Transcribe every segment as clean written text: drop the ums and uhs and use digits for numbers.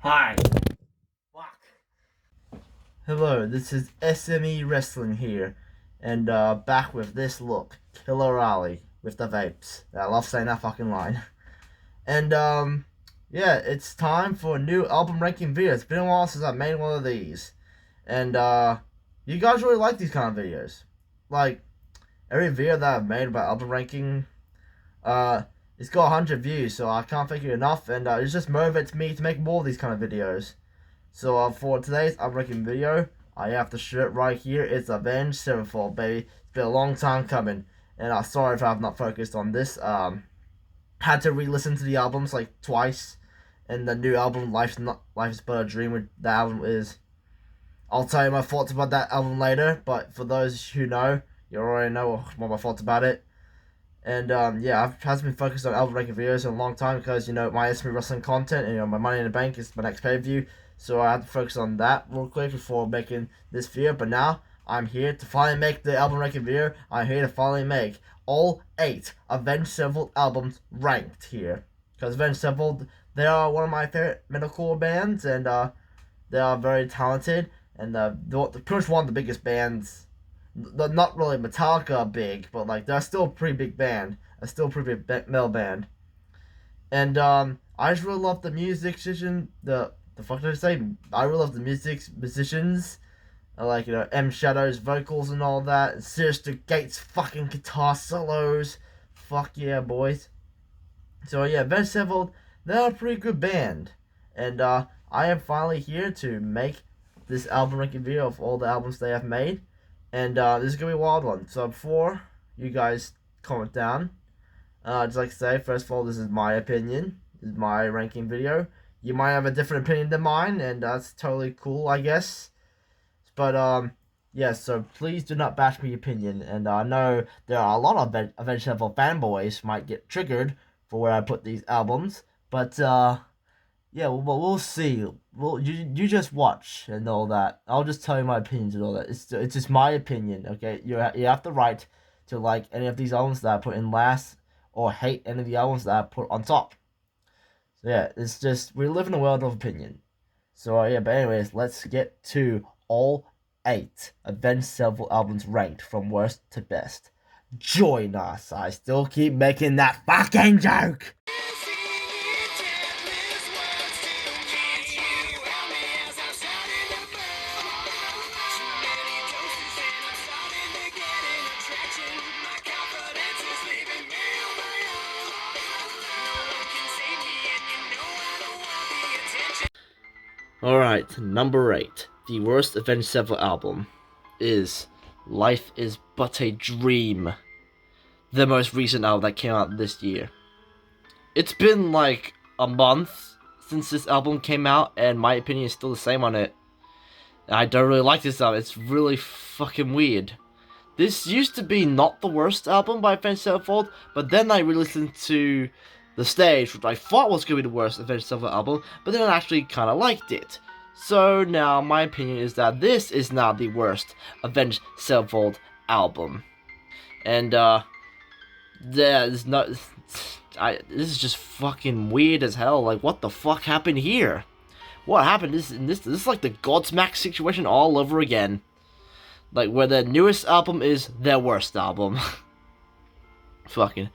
Hi. Fuck. Hello, this is SME Wrestling here, and back with this look, Killer Raleigh with the vapes. I love saying that fucking line. And yeah, it's time for a new album ranking video. It's been a while since I made one of these, and you guys really like these kind of videos. Like every video that I've made about album ranking, uh, it's got 100 views, so I can't thank you enough, and it just motivates me to make more of these kind of videos. So for today's unranking video, I have the shirt right here. It's Avenged Sevenfold, baby. It's been a long time coming, and sorry if I've not focused on this. Had to re-listen to the albums like twice, and the new album Life's But a Dream. Which the album is. I'll tell you my thoughts about that album later. But for those who know, you already know what my thoughts about it. And yeah, I've hasn't been focused on album ranking videos in a long time because my SME wrestling content and my Money in the Bank is my next pay per view. So I had to focus on that real quick before making this video. But now I'm here to finally make the album ranking video. I'm here to finally make all 8 Avenged Sevenfold albums ranked here. Because Avenged Sevenfold, they are one of my favorite metalcore bands, and they are very talented, and they're pretty much one of the biggest bands. They're not really Metallica big, but like they're still a pretty big band. A still pretty big metal band. And I just really love the musician. The fuck did I say? I really love the musicians. I like M Shadow's vocals and all that. And Sinister Gates' fucking guitar solos. Fuck yeah, boys. So yeah, Avenged Sevenfold, they're a pretty good band, and I am finally here to make this album ranking video of all the albums they have made. And this is gonna be a wild one. So before you guys comment down, I'd just like to say, first of all, this is my opinion. This is my ranking video. You might have a different opinion than mine, and that's totally cool, I guess. But yeah. So please do not bash my opinion. And I know there are a lot of Avenged Sevenfold fanboys who might get triggered for where I put these albums. But yeah, we'll see. You just watch and all that. I'll just tell you my opinions and all that. It's just my opinion, okay? You have the right to like any of these albums that I put in last, or hate any of the albums that I put on top. So yeah, it's just we live in a world of opinion. So yeah, but anyways, let's get to all 8 Avenged Sevenfold albums ranked from worst to best. Join us. I still keep making that fucking joke. Alright, number 8. The worst Avenged Sevenfold album is Life is But a Dream. The most recent album that came out this year. It's been like a month since this album came out, and my opinion is still the same on it. I don't really like this album. It's really fucking weird. This used to be not the worst album by Avenged Sevenfold, but then I re-listened to The Stage, which I thought was going to be the worst Avenged Sevenfold album, but then I actually kind of liked it. So now my opinion is that this is now the worst Avenged Sevenfold album. And there's no, this is just fucking weird as hell. Like, what the fuck happened here? What happened? This is like the Godsmack situation all over again. Like, where their newest album is their worst album. Fucking.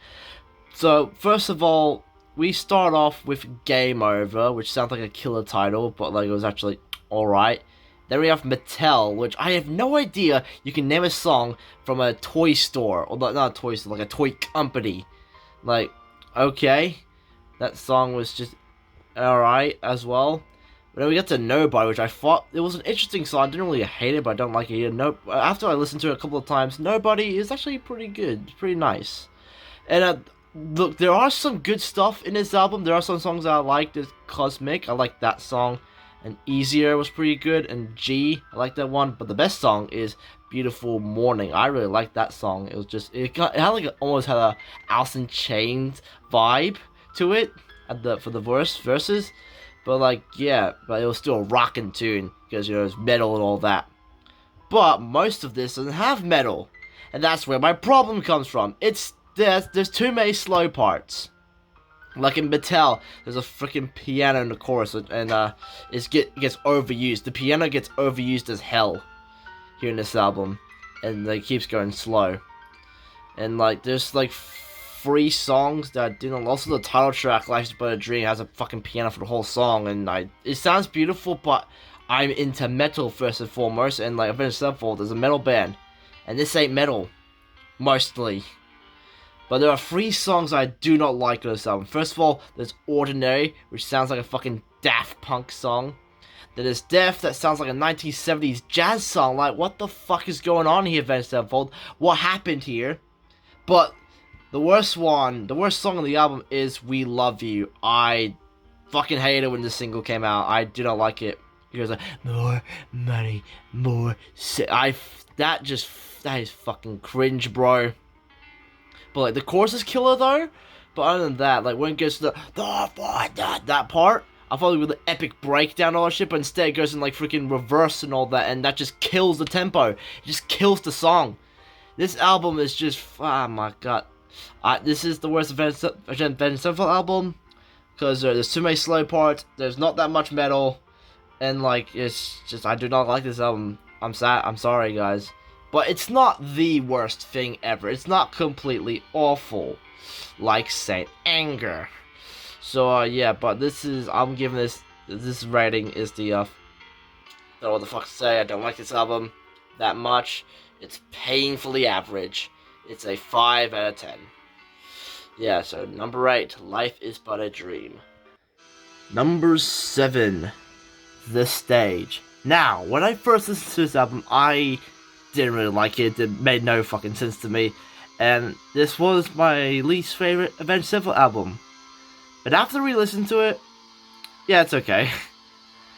So, first of all, we start off with Game Over, which sounds like a killer title, but like it was actually alright. Then we have Mattel, which I have no idea you can name a song from a toy store, or not a toy store, like a toy company. Like, okay, that song was just alright as well. But then we get to Nobody, which I thought it was an interesting song. I didn't really hate it, but I don't like it either. No, after I listened to it a couple of times, Nobody is actually pretty good, pretty nice. And look, there are some good stuff in this album. There are some songs that I like. There's Cosmic, I like that song. And Easier was pretty good. And G, I like that one. But the best song is Beautiful Morning. I really like that song. It was just, it had like almost had a Alice in Chains vibe to it for the verses. But like, yeah, but it was still a rockin' tune because it was metal and all that. But most of this doesn't have metal, and that's where my problem comes from. There's too many slow parts. Like in Mattel, there's a freaking piano in the chorus, and it gets overused. The piano gets overused as hell here in this album, and it keeps going slow. And like, there's like 3 songs that I didn't. Also, the title track, "Life's But a Dream," has a fucking piano for the whole song, and it sounds beautiful, but I'm into metal first and foremost, and like Avenged Sevenfold is a metal band, and this ain't metal, mostly. But there are 3 songs I do not like on this album. First of all, there's Ordinary, which sounds like a fucking Daft Punk song. Then there's Death, that sounds like a 1970s jazz song. Like, what the fuck is going on here, Avenged Sevenfold? What happened here? But the worst song on the album is We Love You. I fucking hated it when this single came out. I do not like it. It goes like, more money, more... That is fucking cringe, bro. But like, the chorus is killer though. But other than that, like, when it goes to that part, I thought it would be the epic breakdown and all that shit, but instead it goes in like freaking reverse and all that, and that just kills the tempo. It just kills the song. This album is just, oh my god. This is the worst Avenged Sevenfold album, because there's too many slow parts, there's not that much metal, and like, it's just, I do not like this album. I'm sorry guys. But it's not the worst thing ever. It's not completely awful, like Saint Anger. So yeah, but I'm giving this rating is the I don't know what the fuck to say. I don't like this album that much. It's painfully average. It's a 5 out of 10. Yeah, so number 8, Life is But a Dream. Number 7, The Stage. Now, when I first listened to this album, I didn't really like it. It made no fucking sense to me. And this was my least favorite Avenged Sevenfold album. But after re-listening to it, yeah, it's okay.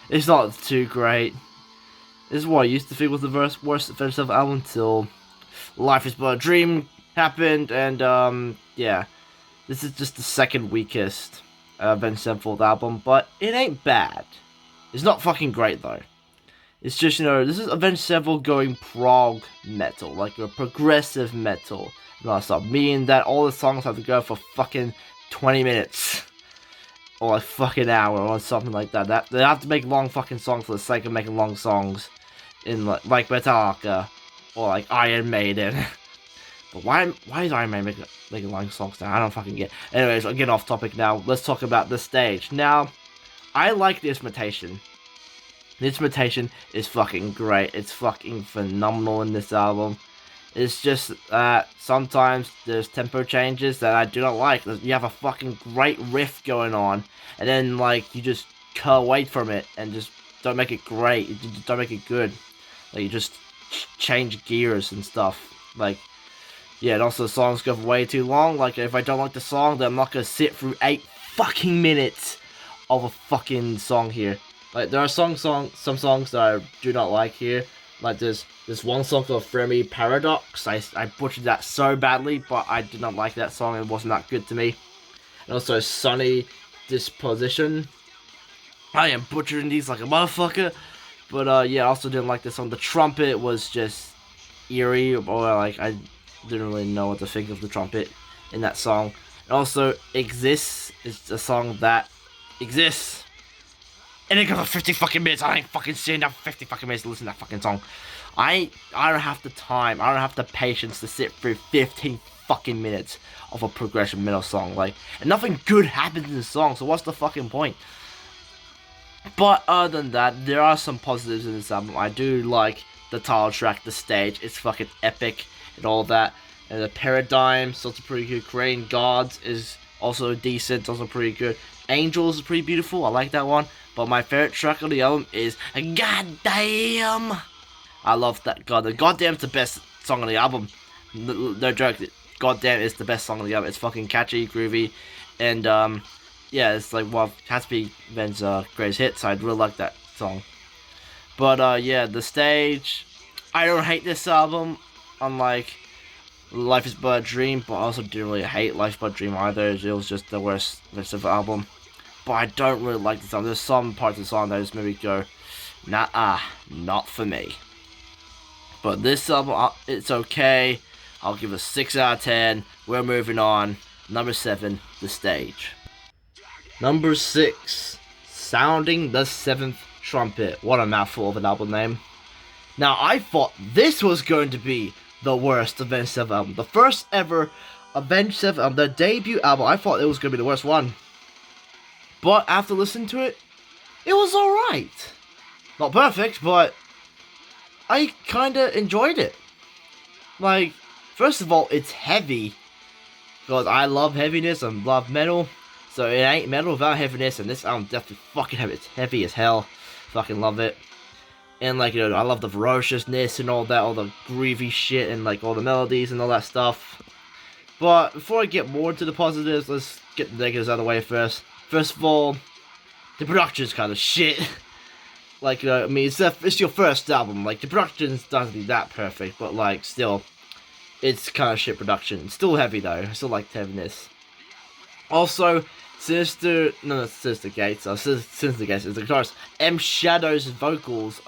It's not too great. This is what I used to think was the worst Avenged Sevenfold album until Life is But a Dream happened, and yeah. This is just the second weakest Avenged Sevenfold album, but it ain't bad. It's not fucking great though. It's just, this is Avenged Sevenfold going prog metal, like a progressive metal. Meaning that all the songs have to go for fucking 20 minutes. Or a fucking hour, or something like that. They have to make long fucking songs for the sake of making long songs. In like Metallica, or like Iron Maiden. But why is Iron Maiden making long songs now? I don't fucking get. Anyways, I'm getting off topic now. Let's talk about The Stage. Now, I like the instrumentation. The instrumentation is fucking great. It's fucking phenomenal in this album. It's just that sometimes there's tempo changes that I do not like. You have a fucking great riff going on, and then like you just cut away from it and just don't make it great. You just don't make it good. Like, you just change gears and stuff. Like, yeah, and also the songs go way too long. Like, if I don't like the song, then I'm not gonna sit through 8 fucking minutes of a fucking song here. Like, there are some songs that I do not like here. Like, there's one song called Fermi Paradox. I butchered that so badly, but I did not like that song. It wasn't that good to me. And also Sunny Disposition. I am butchering these like a motherfucker. But yeah, I also didn't like this song. The trumpet was just eerie, or like, I didn't really know what to think of the trumpet in that song. And also, Exists is a song that exists. And it goes for 50 fucking minutes. I ain't fucking sitting down for 50 fucking minutes to listen to that fucking song. I don't have the time. I don't have the patience to sit through 15 fucking minutes of a progression metal song. Like, and nothing good happens in the song, so what's the fucking point? But other than that, there are some positives in this album. I do like the title track, The Stage. It's fucking epic and all that. And the Paradigm is also pretty good. Korean Gods is also decent, also pretty good. Angels is pretty beautiful. I like that one. But my favorite track on the album is Goddamn. I love that. Goddamn is the best song on the album. No joke. Goddamn is the best song on the album. It's fucking catchy, groovy, and yeah, it's like, well, it has to be Ben's greatest hits. So I really like that song. But yeah, The Stage. I don't hate this album, unlike Life is But a Dream, but I also didn't really hate Life is But a Dream either. It was just the worst of the album. But I don't really like this album. There's some parts of the song that just made me go, nah, not for me. But this album, it's okay. I'll give it a 6 out of 10. We're moving on. Number 7, The Stage. Number 6, Sounding the Seventh Trumpet. What a mouthful of an album name. Now, I thought this was going to be the worst Avenged Sevenfold album. The first ever Avenged Sevenfold, the debut album, I thought it was going to be the worst one. But after listening to it, it was alright. Not perfect, but I kinda enjoyed it. Like, first of all, it's heavy. Because I love heaviness and love metal. So it ain't metal without heaviness, and this album definitely fucking heavy. It's heavy as hell. Fucking love it. And like, you know, I love the ferociousness and all that, all the groovy shit and like all the melodies and all that stuff. But before I get more into the positives, let's get the negatives out of the way first. First of all, the production's kind of shit. Like, I mean, it's your first album. Like, the production doesn't be that perfect, but like, still, it's kind of shit production. It's still heavy though. I still like the heaviness. Also, Sinister Gates is the guitarist. M Shadow's vocals.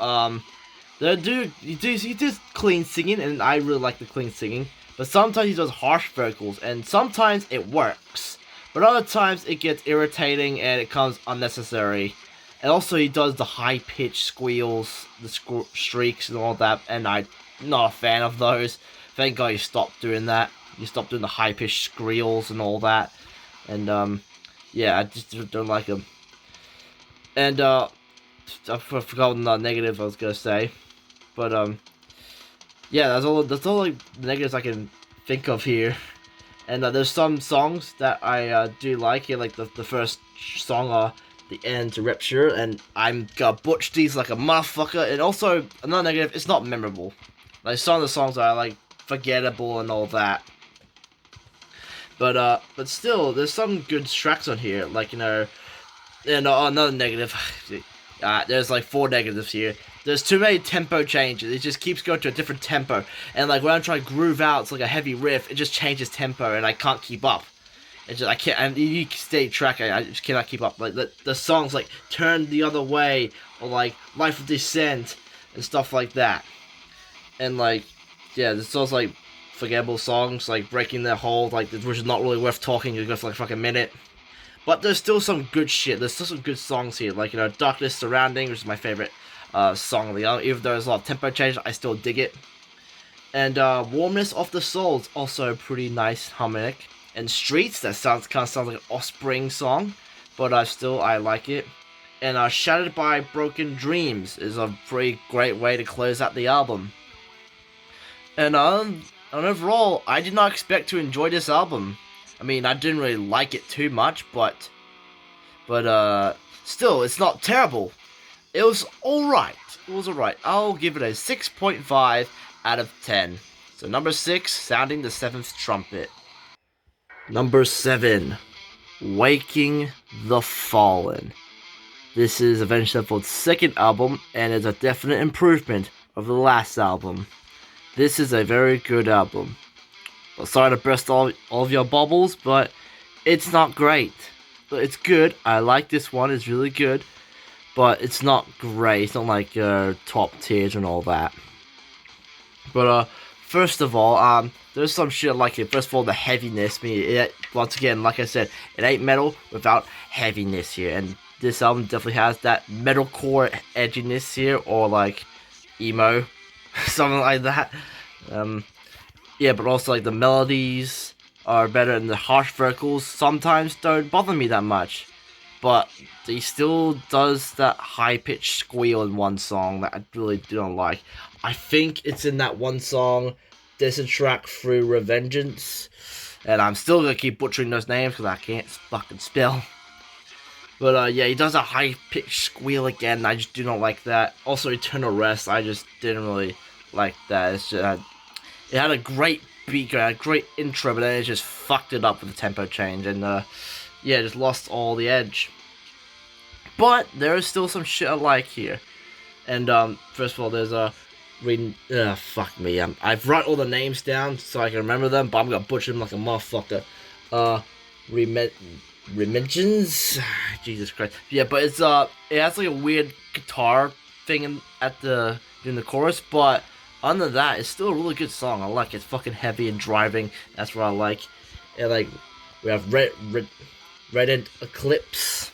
He does clean singing, and I really like the clean singing. But sometimes he does harsh vocals, and sometimes it works. But other times it gets irritating and it becomes unnecessary. And also he does the high-pitched squeals, the streaks and all that, and I'm not a fan of those. Thank God he stopped doing that. He stopped doing the high-pitched squeals and all that. And, yeah, I just don't like him. And, I forgot the negative I was gonna say. But, yeah, that's all like the negatives I can think of here. And there's some songs that I do like here, like the first song, The End to Rupture, and I'm gonna butch these like a motherfucker. And also, another negative, it's not memorable. Like, some of the songs are like forgettable and all that. But still, there's some good tracks on here, like, you know. And another negative, there's like 4 negatives here. There's too many tempo changes. It just keeps going to a different tempo. And like when I'm trying to groove out, it's like a heavy riff, it just changes tempo and I can't keep up. It's just, I can't, and you can stay track, I just cannot keep up. Like the songs like Turn the Other Way, or like Life of Descent, and stuff like that. And like, yeah, there's also like forgettable songs, like Breaking the Hold, like, which is not really worth talking, it goes for like a fucking minute. But there's still some good shit, there's still some good songs here, like, you know, Darkness Surrounding, which is my favorite song of the album. Even though there's a lot of tempo change, I still dig it. And Warmness of the Soul is also pretty nice harmonic. And Streets, that kind of sounds like an Offspring song, but still I like it. And Shattered by Broken Dreams is a pretty great way to close out the album. And overall, I did not expect to enjoy this album. I mean, I didn't really like it too much, but still, it's not terrible. It was alright. It was alright. I'll give it a 6.5 out of 10. So number 6, Sounding the Seventh Trumpet. Number 7, Waking the Fallen. This is Avenged Sevenfold's second album, and is a definite improvement of the last album. This is a very good album. Well, sorry to burst all of your bubbles, but it's not great. But it's good. I like this one. It's really good. But it's not great. It's not like top tiers and all that. But first of all, there's some shit I like it. First of all, the heaviness. Once again, like I said, it ain't metal without heaviness here. And this album definitely has that metalcore edginess here, or like emo, something like that. Yeah, but also like the melodies are better, and the harsh vocals sometimes don't bother me that much. But he still does that high-pitched squeal in one song that I really don't like. I think it's in that one song, there's a track through Revengeance. And I'm still going to keep butchering those names because I can't fucking spell. But yeah, he does a high-pitched squeal again. I just do not like that. Also, Eternal Rest, I just didn't really like that. It's just, it had a great beat, a great intro, but then it just fucked it up with the tempo change. And yeah, just lost all the edge. But there is still some shit I like here. And first of all, there's a fuck me. I've wrote all the names down so I can remember them, but I'm gonna butcher them like a motherfucker. Rementions, Jesus Christ. Yeah, but it's it has like a weird guitar thing in the chorus, but other than that, it's still a really good song. I like it. It's fucking heavy and driving. That's what I like. And like we have Radiant Eclipse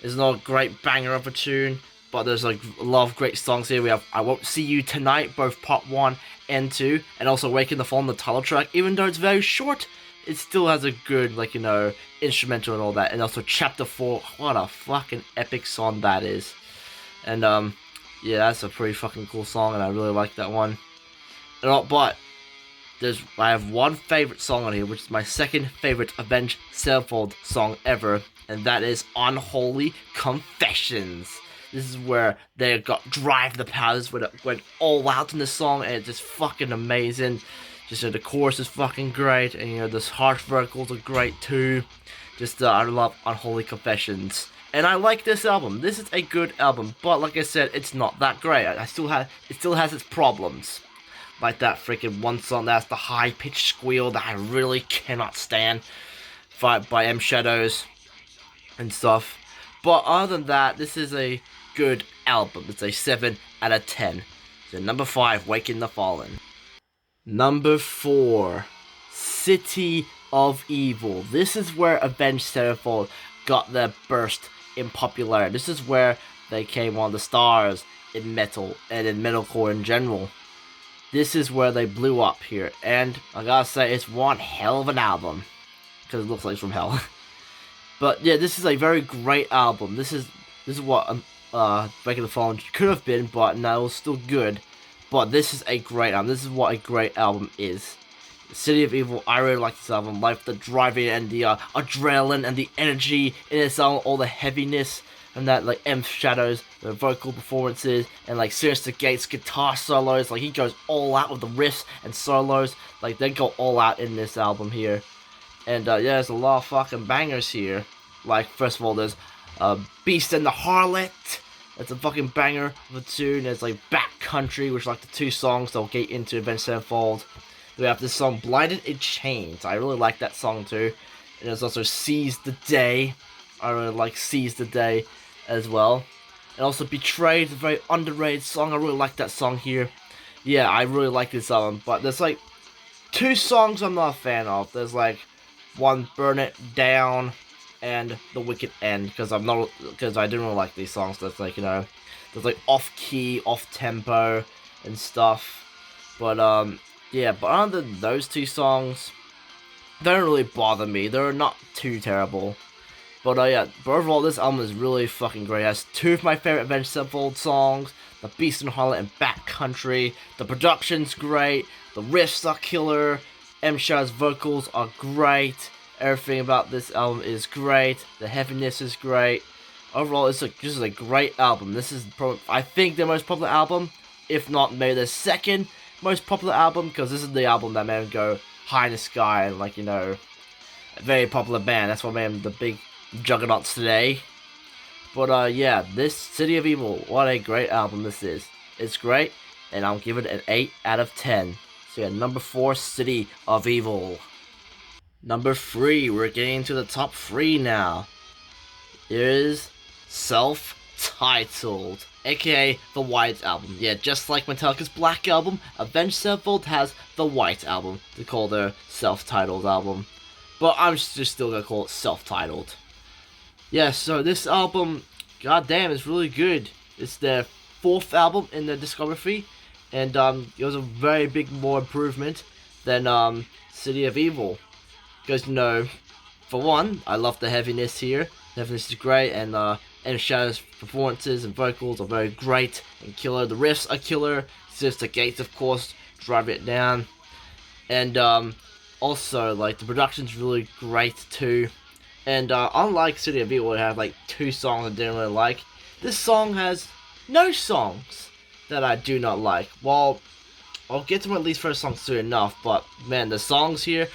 is not a great banger of a tune, but there's like a lot of great songs here. We have I Won't See You Tonight, both part 1 and 2, and also Waking the Fallen, the title track. Even though it's very short, it still has a good, like, you know, instrumental and all that. And also Chapter 4, what a fucking epic song that is. And yeah, that's a pretty fucking cool song, and I really like that one. But I have one favorite song on here, which is my second favorite Avenged Sevenfold song ever, and that is Unholy Confessions. This is where they got Drive the Powers, where it went all out in this song, and it's just fucking amazing. Just the chorus is fucking great, and you know, the harsh vocals are great too. Just I love Unholy Confessions, and I like this album. This is a good album, but like I said, it's not that great. It still has its problems. Like that freaking one song that's the high-pitched squeal that I really cannot stand, by M Shadows and stuff. But other than that, this is a good album. It's a 7 out of 10. So number 5, Waking the Fallen. Number 4, City of Evil. This is where Avenged Sevenfold got their burst in popularity. This is where they came on the stars in metal and in metalcore in general. This is where they blew up here, and I gotta say, it's one hell of an album, because it looks like it's from hell. But yeah, this is a very great album. This is what Waking the Fallen could have been, but no, it was still good. But this is a great album. This is what a great album is. City of Evil, I really like this album. Like the driving and the adrenaline and the energy in this album, all the heaviness. And that, like, M Shadows, the vocal performances, and like Sinister Gates guitar solos, like he goes all out with the riffs and solos, like they go all out in this album here. And yeah, there's a lot of fucking bangers here. Like, first of all, there's Beast and the Harlot. That's a fucking banger of a tune. There's like Backcountry, which are like the 2 songs they'll get into Avenged Sevenfold. We have this song Blinded in Chains. I really like that song too. And there's also Seize the Day. I really like Seize the Day as well. And also Betrayed, a very underrated song. I really like that song here. Yeah, I really like this album. But there's like 2 songs I'm not a fan of. There's like one, Burn It Down, and The Wicked End, because I didn't really like these songs. That's like, you know, there's like off key, off tempo and stuff. But yeah, but other than those 2 songs, they don't really bother me. They're not too terrible. But yeah, but overall, this album is really fucking great. It has 2 of my favorite Avenged Sevenfold songs, The Beast and Harlot and Backcountry. The production's great, the riffs are killer, M Shadow's vocals are great, everything about this album is great, the heaviness is great. Overall, this is a great album. This is probably, I think, the most popular album, if not maybe the second most popular album, because this is the album that made him go high in the sky and, like, you know, a very popular band. That's what made him the big juggernauts today. But yeah, this City of Evil, what a great album this is. It's great, and I'll give it an 8 out of 10. So yeah, number 4, City of Evil. Number 3, we're getting into the top 3 now. Here's Self-Titled, aka the White Album. Yeah, just like Metallica's Black Album, Avenged Sevenfold has the White Album to call their self-titled album. But I'm just still gonna call it self-titled. Yeah, so this album, goddamn, is really good. It's their 4th album in their discography, and it was a very big more improvement than City of Evil. Because, you know, for one, I love the heaviness here. The heaviness is great, and M Shadow's performances and vocals are very great and killer. The riffs are killer. Sinister Gates, of course, drive it down. And also, like, the production's really great too. And unlike City of Evil, it had like 2 songs I didn't really like, this song has no songs that I do not like. Well, I'll get to my least favorite songs soon enough, but man, the songs here,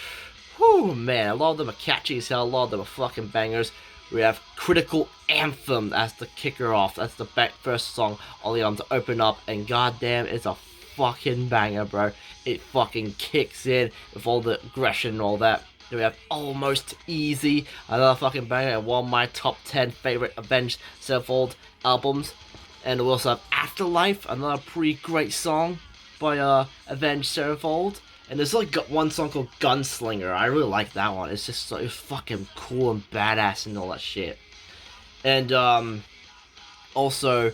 whew, man, a lot of them are catchy as hell, a lot of them are fucking bangers. We have Critical Anthem as the kicker off. That's the first song on the album to open up, and goddamn, it's a fucking banger, bro. It fucking kicks in with all the aggression and all that. Then we have Almost Easy, another fucking banger, and one of my top 10 favorite Avenged Sevenfold albums. And we also have Afterlife, another pretty great song by Avenged Sevenfold. And there's like one song called Gunslinger. I really like that one. It's just so fucking cool and badass and all that shit. And also,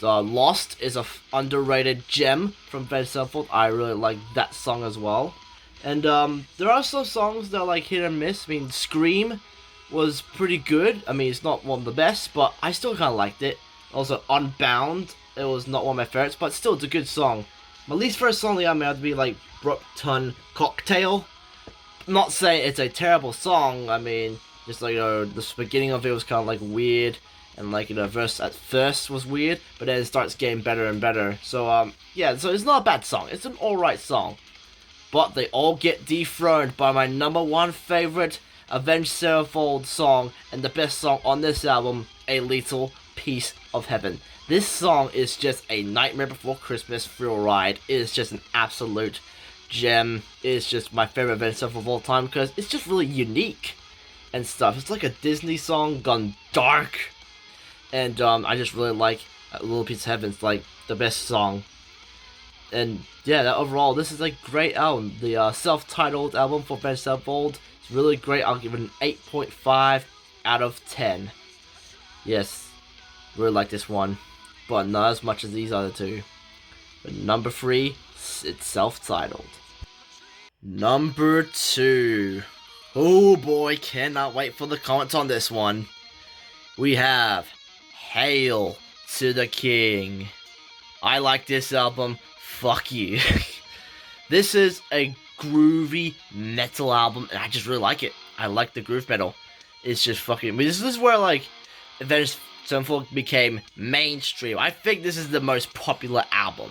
Lost is a underrated gem from Avenged Sevenfold. I really like that song as well. And there are some songs that are like hit and miss. I mean, Scream was pretty good. I mean, it's not one of the best, but I still kind of liked it. Also, Unbound, it was not one of my favorites, but still, it's a good song. My least favorite song on the album had to be like Brookton Cocktail. I'm not saying it's a terrible song. I mean, just like, the beginning of it was kind of like weird, and like, verse at first was weird, but then it starts getting better and better. So yeah, so it's not a bad song. It's an alright song. But they all get dethroned by my #1 favorite Avenged Sevenfold song, and the best song on this album, A Little Piece of Heaven. This song is just a Nightmare Before Christmas thrill ride. It is just an absolute gem. It is just my favorite Avenged Sevenfold of all time because it's just really unique and stuff. It's like a Disney song gone dark, and I just really like A Little Piece of Heaven. It's like the best song. And yeah, that overall, this is a great album. The self-titled album for Avenged Sevenfold. It's really great. I'll give it an 8.5 out of 10. Yes, really like this one, but not as much as these other two. But number 3, it's self-titled. Number 2. Oh boy, cannot wait for the comments on this one. We have Hail to the King. I like this album. Fuck you. This is a groovy metal album, and I just really like it. I like the groove metal. It's just fucking... I mean, this is where, like, Avenged Sevenfold became mainstream. I think this is the most popular album.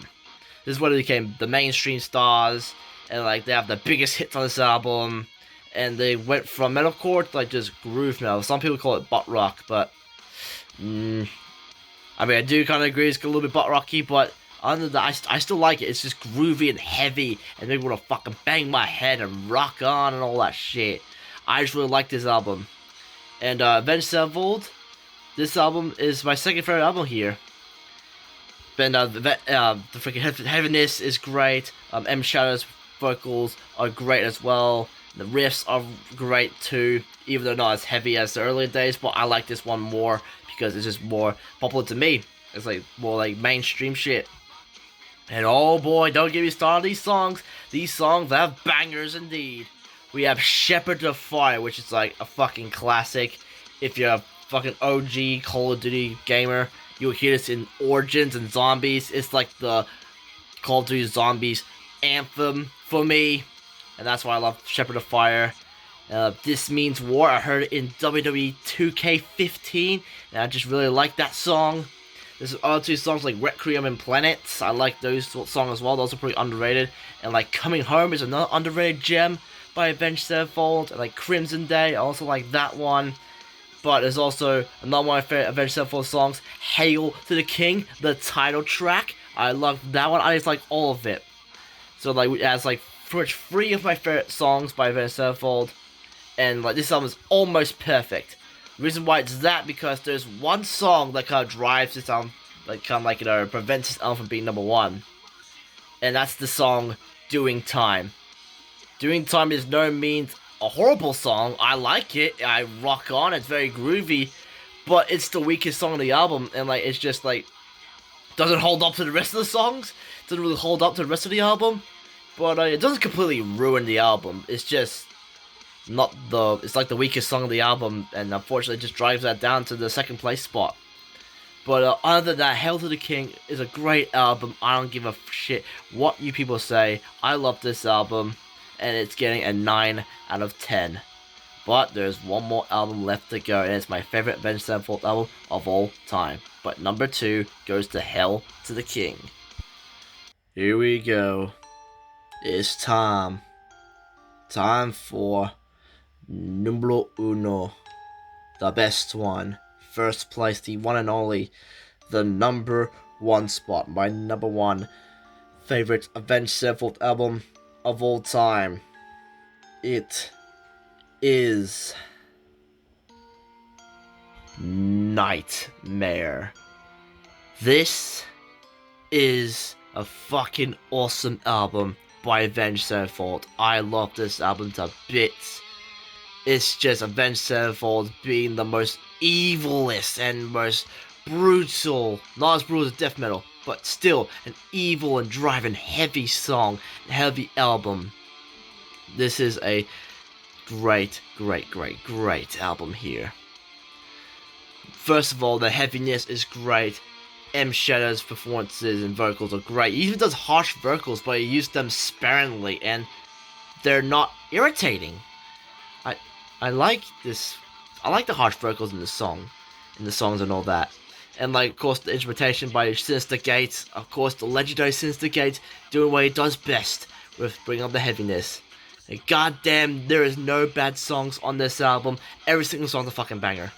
This is where they became the mainstream stars, and, like, they have the biggest hits on this album, and they went from metalcore to, like, just groove metal. Some people call it butt rock, but... I mean, I do kind of agree it's a little bit butt rocky, but... other than that, I still like it. It's just groovy and heavy, and make me want to fucking bang my head and rock on and all that shit. I just really like this album. And Avenged Sevenfold, this album is my second favorite album here. And the freaking heaviness is great. M Shadow's vocals are great as well. The riffs are great too, even though not as heavy as the earlier days. But I like this one more because it's just more popular to me. It's like more like mainstream shit. And oh boy, don't get me started on these songs. These songs have bangers indeed. We have Shepherd of Fire, which is like a fucking classic. If you're a fucking OG Call of Duty gamer, you'll hear this in Origins and Zombies. It's like the Call of Duty Zombies anthem for me. And that's why I love Shepherd of Fire. This Means War, I heard it in WWE 2K15, and I just really like that song. There's other two songs like Requiem and Planets. I like those songs as well. Those are pretty underrated. And like Coming Home is another underrated gem by Avenged Sevenfold. And like Crimson Day, I also like that one. But there's also another one of my favorite Avenged Sevenfold songs, Hail to the King, the title track. I love that one. I just like all of it. So like it has like pretty much 3 of my favorite songs by Avenged Sevenfold. And like this album is almost perfect. The reason why it's that because there's one song that kind of drives this album, like kind of like prevents this album from being #1, and that's the song "Doing Time." "Doing Time" is no means a horrible song. I like it. I rock on. It's very groovy, but it's the weakest song on the album, and like it's just like doesn't hold up to the rest of the songs. It doesn't really hold up to the rest of the album, but it doesn't completely ruin the album. It's just it's like the weakest song of the album, and unfortunately just drives that down to the 2nd place spot. But other than that, Hail to the King is a great album. I don't give a shit what you people say. I love this album, and it's getting a 9 out of 10. But there's one more album left to go, and it's my favorite Avenged Sevenfold album of all time. But number 2 goes to Hail to the King. Here we go. It's time. Time for Numero uno, the best one, first place, the one and only, the number 1 spot, my number 1 favorite Avenged Sevenfold album of all time. It is Nightmare. This is a fucking awesome album. by Avenged Sevenfold. I love this album to bits. It's just Avenged Sevenfold being the most evilest and most brutal, not as brutal as death metal, but still an evil and driving heavy song, heavy album. This is a great album here. First of all, the heaviness is great. M. Shadow's performances and vocals are great. He even does harsh vocals, but he uses them sparingly, and they're not irritating. I like this. I like the harsh vocals in the songs and all that. And like, of course, the instrumentation by Sinister Gates, of course, the legendary Sinister Gates, doing what he does best with bringing up the heaviness. And goddamn, there is no bad songs on this album. Every single song's a fucking banger.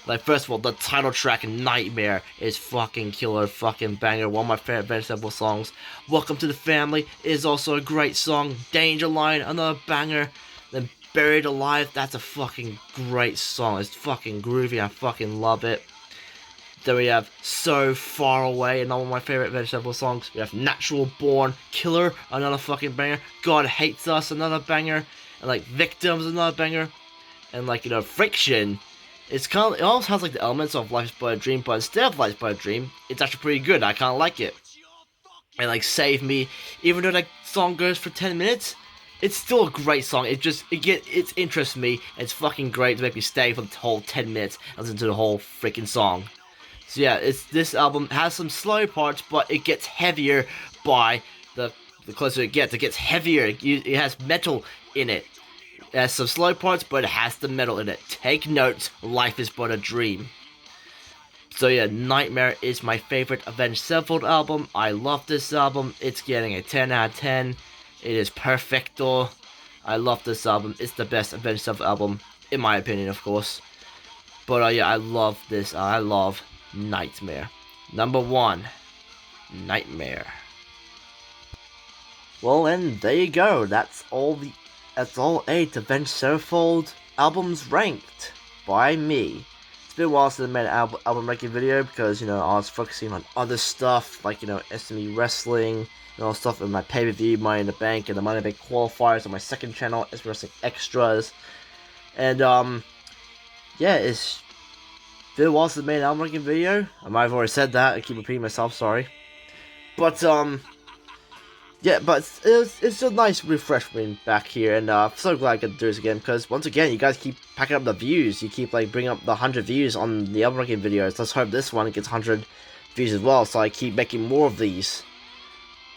Like, first of all, the title track, Nightmare, is fucking killer, fucking banger. One of my favorite Avenged Sevenfold songs. Welcome to the Family is also a great song. Danger Line, another banger. Then Buried Alive, that's a fucking great song. It's fucking groovy, I fucking love it. Then we have So Far Away, another one of my favorite Avenged Sevenfold songs. We have Natural Born, Killer, another fucking banger. God Hates Us, another banger. And like Victims, another banger. And like, you know, Friction. It almost has like the elements of Life is But a Dream, but instead of Life is But a Dream, it's actually pretty good. I kind of like it. And like Save Me, even though that song goes for 10 minutes, it's still a great song. It interests me. And it's fucking great to make me stay for the whole 10 minutes and listen to the whole freaking song. So yeah, this album has some slow parts, but it gets heavier by the closer it gets. It gets heavier. It has metal in it. It has some slow parts, but it has the metal in it. Take notes, Life is But a Dream. So yeah, Nightmare is my favorite Avenged Sevenfold album. I love this album. It's getting a 10 out of 10. It is perfecto. I love this album. It's the best Avenged Sevenfold album, in my opinion, of course. But yeah, I love this. I love Nightmare. Number 1, Nightmare. Well, and there you go. That's all 8 Avenged Sevenfold albums ranked by me. It's been a while since I made an album ranking video because, you know, I was focusing on other stuff like, you know, SME Wrestling and all stuff in my pay-per-view, Money in the Bank, and the Money in the Bank qualifiers on my second channel, SME Wrestling Extras. And, yeah, it's been a while since I made an album ranking video. I might have already said that. I keep repeating myself, sorry. But, yeah, but it's a nice refreshment back here, and I'm so glad I get to do this again, because once again, you guys keep packing up the views. You keep, like, bringing up the 100 views on the album ranking videos. Let's hope this one gets 100 views as well, so I keep making more of these.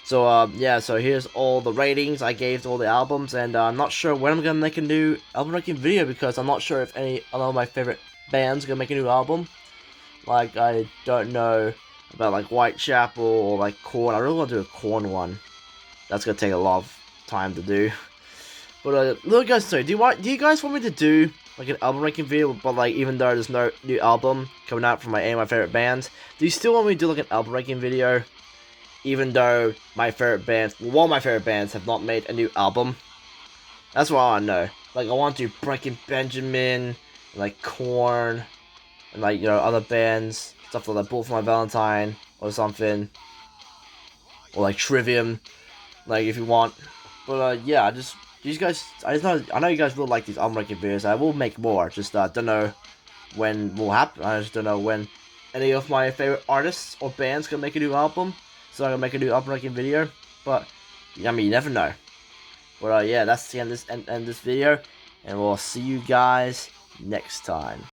So, yeah, so here's all the ratings I gave to all the albums, and I'm not sure when I'm gonna make a new album ranking video, because I'm not sure if any of my favorite bands are gonna make a new album. Like, I don't know about, like, Whitechapel or, like, Korn. I really want to do a Korn one. That's gonna take a lot of time to do. But look, guys, so do you guys want me to do like an album ranking video? But like, even though there's no new album coming out from any of my favorite bands, do you still want me to do like an album ranking video? Even though my favorite bands, one of my favorite bands, have not made a new album. That's what I want to know. Like, I want to do Breaking Benjamin, and, like Korn, and like, you know, other bands, stuff like Bullet for My Valentine or something, or like Trivium. Like, if you want. But, yeah, I know you guys will like these album ranking videos. I will make more. Just, don't know when will happen. I just don't know when any of my favorite artists or bands can make a new album. So I'm gonna make a new album ranking video. But, I mean, you never know. But, yeah, that's the end of this video. And we'll see you guys next time.